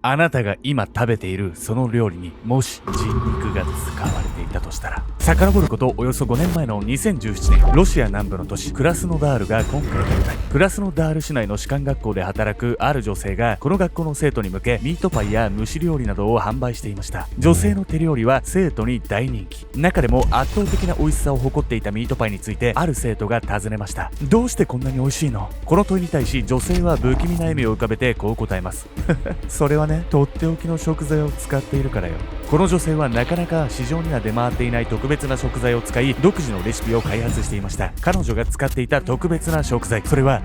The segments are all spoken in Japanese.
あなたが今食べているその料理にもし人肉が使われていたとしたら、遡ることおよそ5年前の2017年、ロシア南部の都市クラスノダールが今回の舞台。クラスノダール市内の士官学校で働くある女性がこの学校の生徒に向けミートパイや蒸し料理などを販売していました。女性の手料理は生徒に大人気。中でも圧倒的な美味しさを誇っていたミートパイについてある生徒が尋ねました。どうしてこんなに美味しいの？この問いに対し女性は不気味な笑みを浮かべてこう答えます。それはね、とっておきの食材を使っているからよ。この女性はなかなか市場には出回っていない特別な食材を使い、独自のレシピを開発していました。彼女が使っていた特別な食材、それは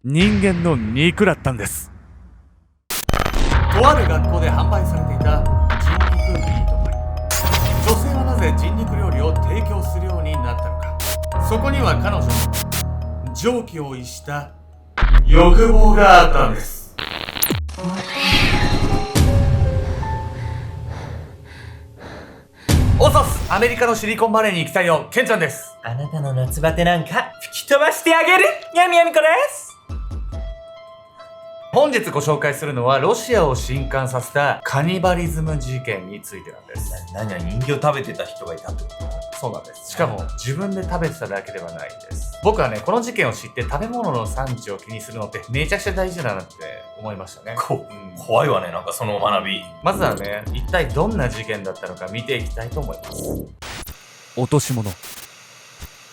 人間の肉だったんです。とある学校で販売されていた人肉ミートパイ。女性はなぜ人肉料理を提供するようになったのか。そこには彼女の常軌を逸した欲望があったんです。おそす、アメリカのシリコンバレーに行きたいよ、ケンちゃんです。あなたの夏バテなんか吹き飛ばしてあげる、やみやみこです。本日ご紹介するのはロシアを震撼させたカニバリズム事件についてなんです。何や、人形食べてた人がいたってこと？そうなんです。しかも自分で食べてただけではないんです。僕はね、この事件を知って食べ物の産地を気にするのってめちゃくちゃ大事だなって思いましたね。怖いわね、なんかその学び。まずはね、一体どんな事件だったのか見ていきたいと思います。落とし物。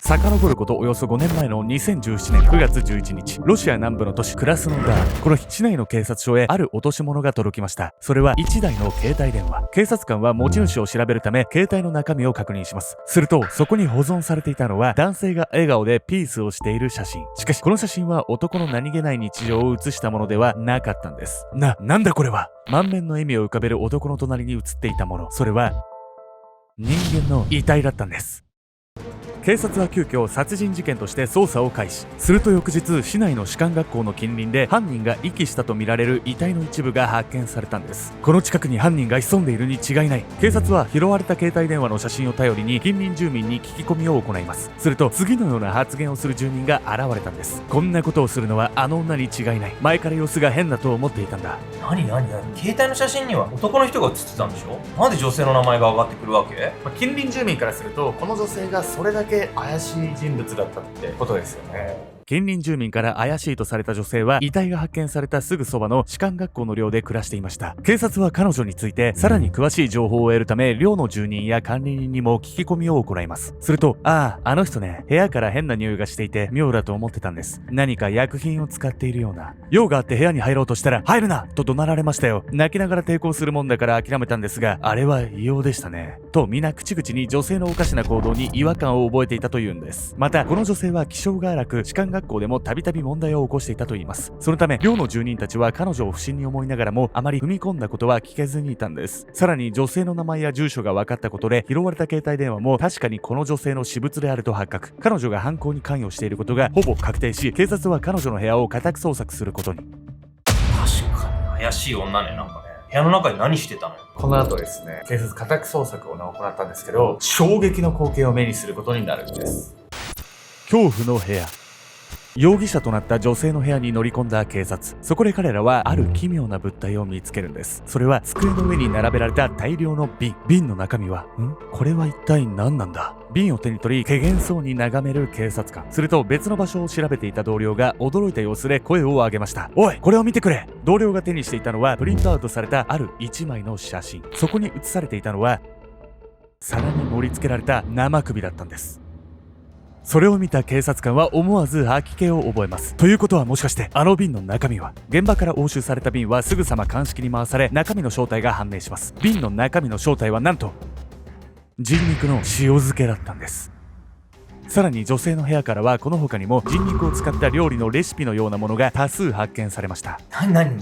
遡ることおよそ5年前の2017年9月11日、ロシア南部の都市クラスノダール。この日、市内の警察署へある落とし物が届きました。それは1台の携帯電話。警察官は持ち主を調べるため、携帯の中身を確認します。すると、そこに保存されていたのは、男性が笑顔でピースをしている写真。しかし、この写真は男の何気ない日常を写したものではなかったんです。なんだこれは。満面の笑みを浮かべる男の隣に写っていたもの。それは、人間の遺体だったんです。警察は急遽殺人事件として捜査を開始。すると翌日、市内の士官学校の近隣で犯人が遺棄したとみられる遺体の一部が発見されたんです。この近くに犯人が潜んでいるに違いない。警察は拾われた携帯電話の写真を頼りに近隣住民に聞き込みを行います。すると次のような発言をする住民が現れたんです。こんなことをするのはあの女に違いない。前から様子が変だと思っていたんだ。何携帯の写真には男の人が写ってたんでしょ？なんで女性の名前が上がってくるわけ？近隣住民からすると、この女性がそれだけ怪しい人物だったってことですよね。近隣住民から怪しいとされた女性は遺体が発見されたすぐそばの士官学校の寮で暮らしていました。警察は彼女についてさらに詳しい情報を得るため、寮の住人や管理人にも聞き込みを行います。すると、あの人ね、部屋から変な匂いがしていて妙だと思ってたんです。何か薬品を使っているような。用があって部屋に入ろうとしたら、入るなと怒鳴られましたよ。泣きながら抵抗するもんだから諦めたんですが、あれは異様でしたね。と皆口々に女性のおかしな行動に違和感を覚えていたというんです。また、この女性は気性が荒く、士官学校でもたびたび問題を起こしていたといいます。そのため、寮の住人たちは彼女を不審に思いながらも、あまり踏み込んだことは聞けずにいたんです。さらに、女性の名前や住所が分かったことで、拾われた携帯電話も確かにこの女性の私物であると発覚。彼女が犯行に関与していることがほぼ確定し、警察は彼女の部屋を家宅捜索することに。確かに怪しい女ね、なんかね。部屋の中に何してたの？この後ですね、警察家宅捜索を行ったんですけど、衝撃の光景を目にすることになるんです。恐怖の部屋。容疑者となった女性の部屋に乗り込んだ警察。そこで彼らはある奇妙な物体を見つけるんです。それは机の上に並べられた大量の瓶。瓶の中身は、これは一体何なんだ？瓶を手に取り、怪訝そうに眺める警察官。すると別の場所を調べていた同僚が驚いた様子で声を上げました。おい、これを見てくれ！同僚が手にしていたのはプリントアウトされたある一枚の写真。そこに写されていたのは、皿に盛り付けられた生首だったんです。それを見た警察官は思わず吐き気を覚えます。ということはもしかしてあの瓶の中身は、現場から押収された瓶はすぐさま鑑識に回され、中身の正体が判明します。瓶の中身の正体はなんと人肉の塩漬けだったんです。さらに女性の部屋からはこの他にも人肉を使った料理のレシピのようなものが多数発見されました。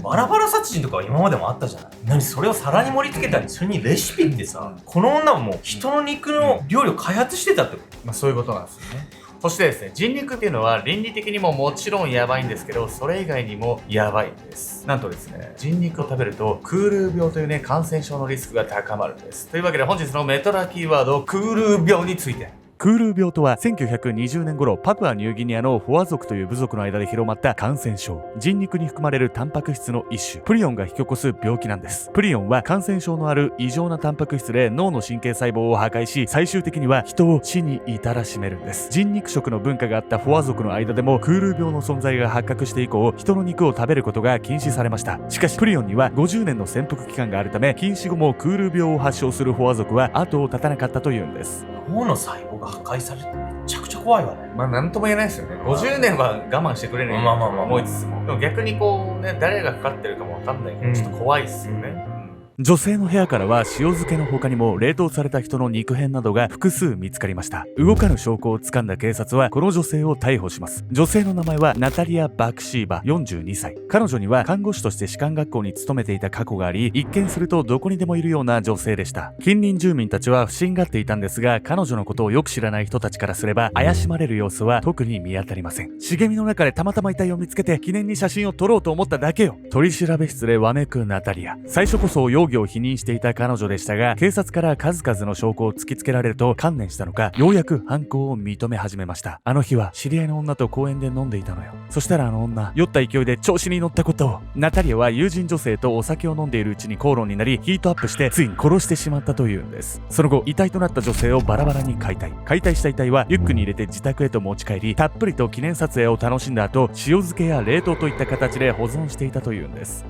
バラバラ殺人とか今までもあったじゃない。それを皿に盛り付けたり、それにレシピってさ、この女はもう人の肉の料理を開発してたってこと？そういうことなんですよね。そしてですね、人肉っていうのは倫理的にももちろんやばいんですけど、それ以外にもやばいんです。なんとですね、人肉を食べるとクール病というね、感染症のリスクが高まるんです。というわけで本日のメトラキーワード、クール病について。クールー病とは1920年頃パプアニューギニアのフォア族という部族の間で広まった感染症。人肉に含まれるタンパク質の一種、プリオンが引き起こす病気なんです。プリオンは感染症のある異常なタンパク質で脳の神経細胞を破壊し、最終的には人を死に至らしめるんです。人肉食の文化があったフォア族の間でもクールー病の存在が発覚して以降、人の肉を食べることが禁止されました。しかしプリオンには50年の潜伏期間があるため、禁止後もクールー病を発症するフォア族は後を絶たなかったというんです。脳の細胞が破壊されてめちゃくちゃ怖いわね。なんとも言えないですよね。50年は我慢してくれないと思いつつも、でも逆にこうね、誰がかかってるかもわかんないからちょっと怖いっすよね。女性の部屋からは塩漬けの他にも冷凍された人の肉片などが複数見つかりました。動かぬ証拠をつかんだ警察はこの女性を逮捕します。女性の名前はナタリア・バクシーバ、42歳。彼女には看護師として士官学校に勤めていた過去があり、一見するとどこにでもいるような女性でした。近隣住民たちは不審がっていたんですが、彼女のことをよく知らない人たちからすれば怪しまれる様子は特に見当たりません。茂みの中でたまたま遺体を見つけて記念に写真を撮ろうと思っただけよ。取り調べ室でわめくナタリア。最初こそ容疑を否認していた彼女でしたが、警察から数々の証拠を突きつけられると観念したのか、ようやく犯行を認め始めました。あの日は知り合いの女と公園で飲んでいたのよ。そしたらあの女、酔った勢いで調子に乗ったことを。ナタリアは友人女性とお酒を飲んでいるうちに口論になり、ヒートアップしてついに殺してしまったというんです。その後、遺体となった女性をバラバラに解体した遺体はリュックに入れて自宅へと持ち帰り、たっぷりと記念撮影を楽しんだ後、塩漬けや冷凍といった形で保存していたというんです。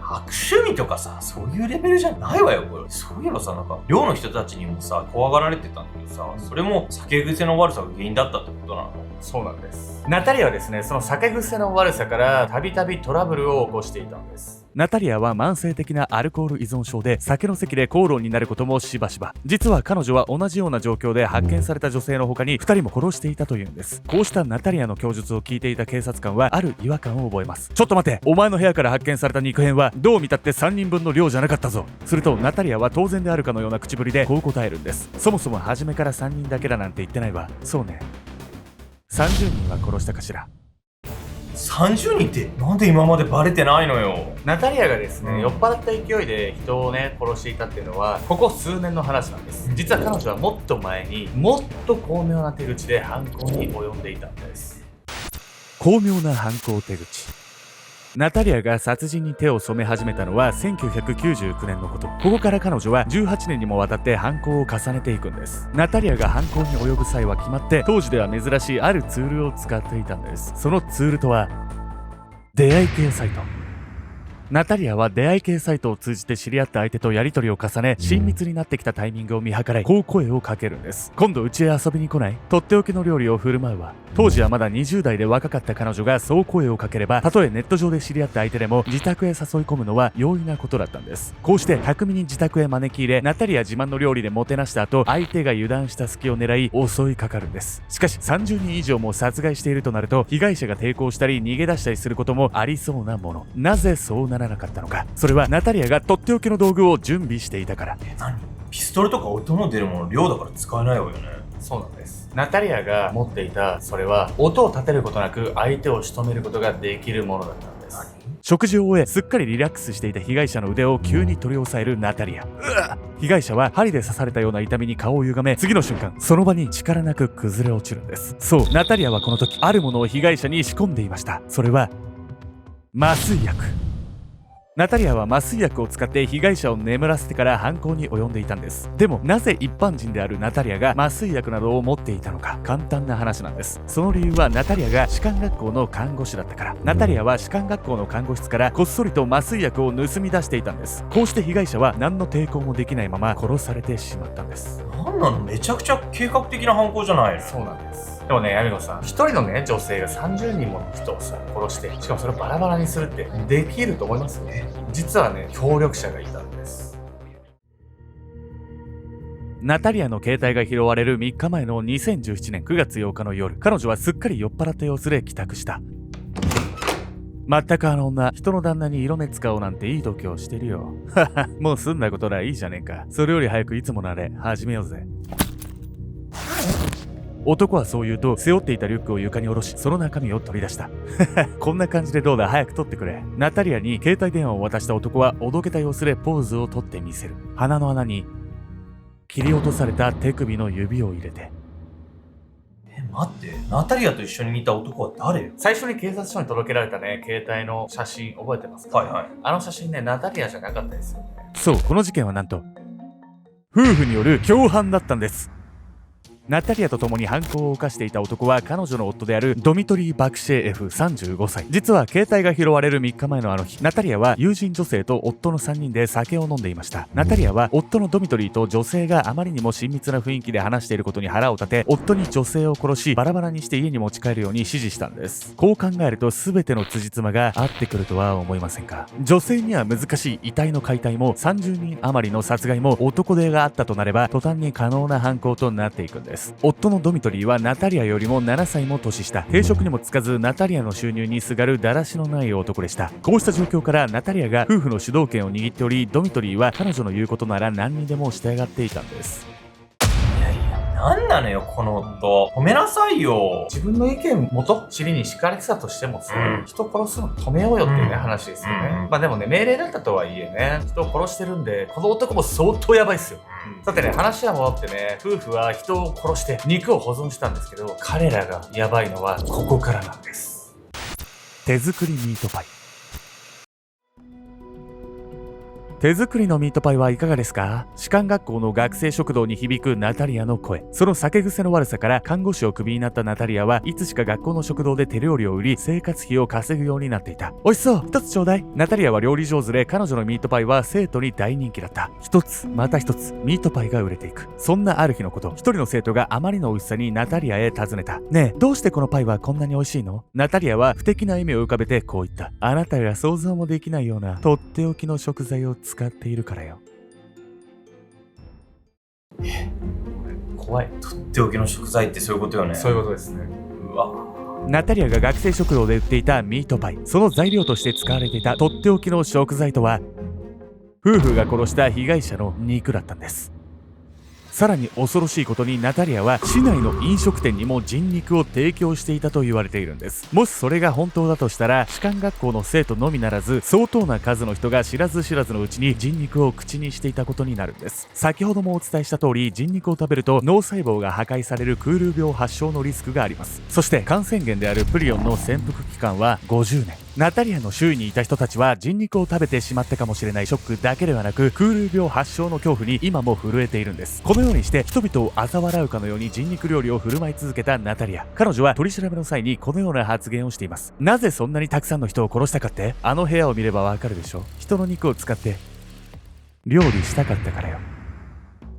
悪趣味とかさ、そういうレベルじゃないわよ、これ。そういえばさ、なんか、寮の人たちにもさ、怖がられてたんだけどさ、それも酒癖の悪さが原因だったってことなの？そうなんです。ナタリアはですね、その酒癖の悪さからたびたびトラブルを起こしていたんです。ナタリアは慢性的なアルコール依存症で、酒の席で口論になることもしばしば。実は彼女は同じような状況で発見された女性の他に2人も殺していたというんです。こうしたナタリアの供述を聞いていた警察官はある違和感を覚えます。ちょっと待て、お前の部屋から発見された肉片はどう見たって3人分の量じゃなかったぞ。するとナタリアは当然であるかのような口ぶりでこう答えるんです。そもそも初めから3人だけだなんて言ってないわ。そうね、30人は殺したかしら。30人ってなんで今までバレてないのよ。ナタリアがですね、酔っ払った勢いで人をね殺していたっていうのはここ数年の話なんです。実は彼女はもっと前にもっと巧妙な手口で犯行に及んでいたんです。巧妙な犯行手口。ナタリアが殺人に手を染め始めたのは1999年のこと。ここから彼女は18年にもわたって犯行を重ねていくんです。ナタリアが犯行に及ぶ際は決まって当時では珍しいあるツールを使っていたんです。そのツールとは出会い系サイト。ナタリアは出会い系サイトを通じて知り合った相手とやり取りを重ね、親密になってきたタイミングを見計らい、こう声をかけるんです。今度うちへ遊びに来ない？とっておきの料理を振る舞うわ。当時はまだ20代で若かった彼女がそう声をかければ、たとえネット上で知り合った相手でも自宅へ誘い込むのは容易なことだったんです。こうして巧みに自宅へ招き入れ、ナタリア自慢の料理でもてなした後、相手が油断した隙を狙い襲いかかるんです。しかし30人以上も殺害しているとなると、被害者が抵抗したり逃げ出したりすることもありそうなもの。なぜそうならなかったのか。それはナタリアがとっておきの道具を準備していたから。何？ピストルとか音の出るもの量だから使えないわよね。そうなんです。ナタリアが持っていたそれは音を立てることなく相手を仕留めることができるものだったんです。食事を終えすっかりリラックスしていた被害者の腕を急に取り押さえるナタリア。被害者は針で刺されたような痛みに顔を歪め、次の瞬間その場に力なく崩れ落ちるんです。そう、ナタリアはこの時あるものを被害者に仕込んでいました。それは麻酔薬。ナタリアは麻酔薬を使って被害者を眠らせてから犯行に及んでいたんです。でもなぜ一般人であるナタリアが麻酔薬などを持っていたのか。簡単な話なんです。その理由はナタリアが士官学校の看護師だったから。ナタリアは士官学校の看護室からこっそりと麻酔薬を盗み出していたんです。こうして被害者は何の抵抗もできないまま殺されてしまったんです。なんなの、めちゃくちゃ計画的な犯行じゃないの？そうなんです。でもね、ヤミノさん、一人のね、女性が30人もの人をさ、殺して、しかもそれをバラバラにするってできると思いますね。実はね、協力者がいたんです。ナタリアの携帯が拾われる3日前の2017年9月8日の夜、彼女はすっかり酔っ払った様子で帰宅した。まったくあの女、人の旦那に色目使おうなんていい度胸してるよ。はは、もう済んだことないいじゃねえか。それより早くいつものあれ、始めようぜ。男はそう言うと、背負っていたリュックを床に下ろし、その中身を取り出した。こんな感じでどうだ、早く取ってくれ。ナタリアに携帯電話を渡した男は、おどけた様子でポーズを取ってみせる。鼻の穴に、切り落とされた手首の指を入れて、待って、ナタリアと一緒にいた男は誰よ？最初に警察署に届けられたね、携帯の写真覚えてますか？はいはい。あの写真ね、ナタリアじゃなかったですよね。そう、この事件はなんと、夫婦による共犯だったんです。ナタリアと共に犯行を犯していた男は彼女の夫であるドミトリー・バクシェエフ35歳。実は携帯が拾われる3日前のあの日、ナタリアは友人女性と夫の3人で酒を飲んでいました。ナタリアは夫のドミトリーと女性があまりにも親密な雰囲気で話していることに腹を立て、夫に女性を殺しバラバラにして家に持ち帰るように指示したんです。こう考えると全ての辻褄が合ってくるとは思いませんか？女性には難しい遺体の解体も30人余りの殺害も男手があったとなれば途端に可能な犯行となっていくんです。夫のドミトリーはナタリアよりも7歳も年下、定職にもつかずナタリアの収入にすがるだらしのない男でした。こうした状況からナタリアが夫婦の主導権を握っており、ドミトリーは彼女の言うことなら何にでも従っていたんです。いやいや、なんなのよこの夫。止めなさいよ。自分の意見元尻に敷かれてたとしてもさ、人殺すの止めようよっていうね、話ですよね。まあでもね、命令だったとはいえね、人を殺してるんで、この男も相当やばいっすよ。さてね、話は戻ってね、夫婦は人を殺して肉を保存したんですけど、彼らがやばいのはここからなんです。手作りミートパイ。手作りのミートパイはいかがですか？士官学校の学生食堂に響くナタリアの声。その酒癖の悪さから看護師をクビになったナタリアはいつしか学校の食堂で手料理を売り生活費を稼ぐようになっていた。美味しそう、一つちょうだい。ナタリアは料理上手で彼女のミートパイは生徒に大人気だった。一つまた一つミートパイが売れていく。そんなある日のこと、一人の生徒があまりの美味しさにナタリアへ尋ねた。ねえ、どうしてこのパイはこんなに美味しいの？ナタリアは不敵な笑みを浮かべてこう言った。あなたが想像もできないようなとっておきの食材を使っているからよ。怖い。とっておきの食材ってそういうことよね。そういうことですね。うわ。ナタリアが学生食堂で売っていたミートパイ、その材料として使われていたとっておきの食材とは、夫婦が殺した被害者の肉だったんです。さらに恐ろしいことにナタリアは市内の飲食店にも人肉を提供していたと言われているんです。もしそれが本当だとしたら、士官学校の生徒のみならず相当な数の人が知らず知らずのうちに人肉を口にしていたことになるんです。先ほどもお伝えした通り、人肉を食べると脳細胞が破壊されるクール病発症のリスクがあります。そして感染源であるプリオンの潜伏期間は50年。ナタリアの周囲にいた人たちは人肉を食べてしまったかもしれないショックだけではなく、クール病発症の恐怖に今も震えているんです。このようにして人々を嘲笑うかのように人肉料理を振る舞い続けたナタリア。彼女は取り調べの際にこのような発言をしています。なぜそんなにたくさんの人を殺したかって？あの部屋を見ればわかるでしょ。人の肉を使って料理したかったからよ。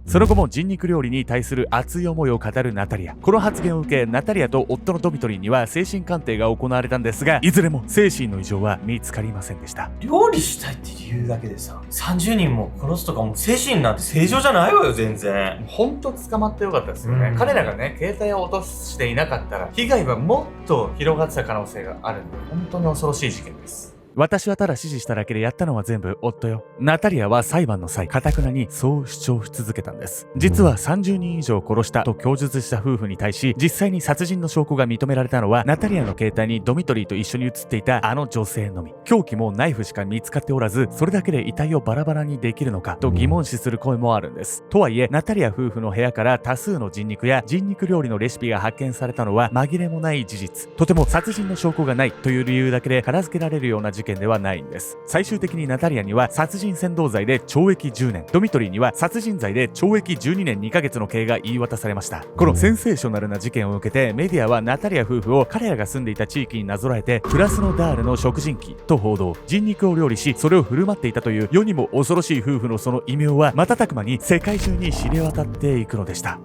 その後も人肉料理に対する熱い思いを語るナタリア。この発言を受け、ナタリアと夫のドミトリーには精神鑑定が行われたんですが、いずれも精神の異常は見つかりませんでした。料理したいって理由だけでさ、30人も殺すとかも精神なんて正常じゃないわよ、全然。ほんと捕まってよかったですよね。彼らがね、携帯を落としていなかったら、被害はもっと広がってた可能性があるんで、本当に恐ろしい事件です。私はただ指示しただけでやったのは全部夫よ。ナタリアは裁判の際、堅くなにそう主張し続けたんです。実は30人以上殺したと供述した夫婦に対し、実際に殺人の証拠が認められたのは、ナタリアの携帯にドミトリーと一緒に写っていたあの女性のみ。凶器もナイフしか見つかっておらず、それだけで遺体をバラバラにできるのかと疑問視する声もあるんです。とはいえ、ナタリア夫婦の部屋から多数の人肉や人肉料理のレシピが発見されたのは紛れもない事実。とても殺人の証拠がないという理由だけで片付けられるような事件ではないんです。最終的にナタリアには殺人扇動罪で懲役10年、ドミトリーには殺人罪で懲役12年2ヶ月の刑が言い渡されました。このセンセーショナルな事件を受けてメディアはナタリア夫婦を彼らが住んでいた地域になぞらえてクラスノダールの食人鬼と報道。人肉を料理しそれを振る舞っていたという世にも恐ろしい夫婦のその異名は瞬く間に世界中に知れ渡っていくのでした。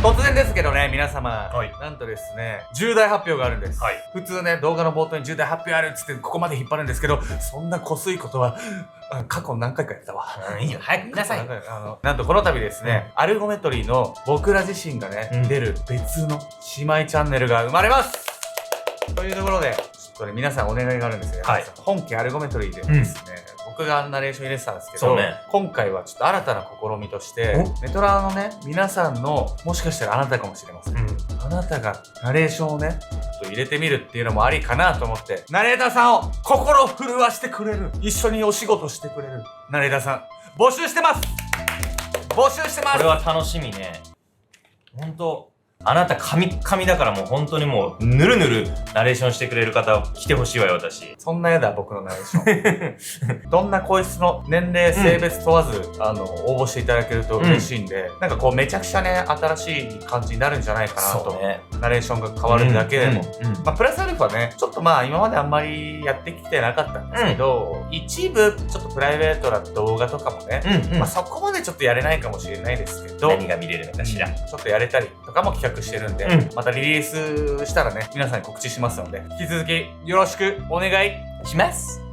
突然ですけどね、皆様、はい、なんとですね、重大発表があるんです。はい、普通ね、動画の冒頭に重大発表あるっつってここまで引っ張るんですけど、そんなこすいことは過去何回かやったわ。いいよ、早く見なさい。なんとこの度ですね、アルゴメトリーの僕ら自身がね、出る別の姉妹チャンネルが生まれます。というところで、ちょっとね、皆さんお願いがあるんですよ。はい、本家アルゴメトリーでですね、僕がナレーション入れてたんですけど、今回はちょっと新たな試みとして、メトラのね、皆さんの、もしかしたらあなたかもしれません。あなたがナレーションをね、ちょっと入れてみるっていうのもありかなと思って、ナレーターさんを心震わしてくれる、一緒にお仕事してくれるナレーターさん、募集してます。募集してます。これは楽しみね。ほんと、あなた神々だからもう本当にもう、ぬるぬるナレーションしてくれる方来てほしいわよ、私。そんなやだ、僕のナレーション。どんな声質の年齢、性別問わず、応募していただけると嬉しいんで、なんかこうめちゃくちゃね、新しい感じになるんじゃないかなと。そうね。ナレーションが変わるだけでも。うんまあ、プラスアルファね、ちょっとまあ今まであんまりやってきてなかったんですけど、一部ちょっとプライベートな動画とかもね、まあそこまでちょっとやれないかもしれないですけど、何が見れるのかしら。ちょっとやれたりとかも企画してるんで、またリリースしたらね、皆さんに告知しますので、引き続きよろしくお願いします。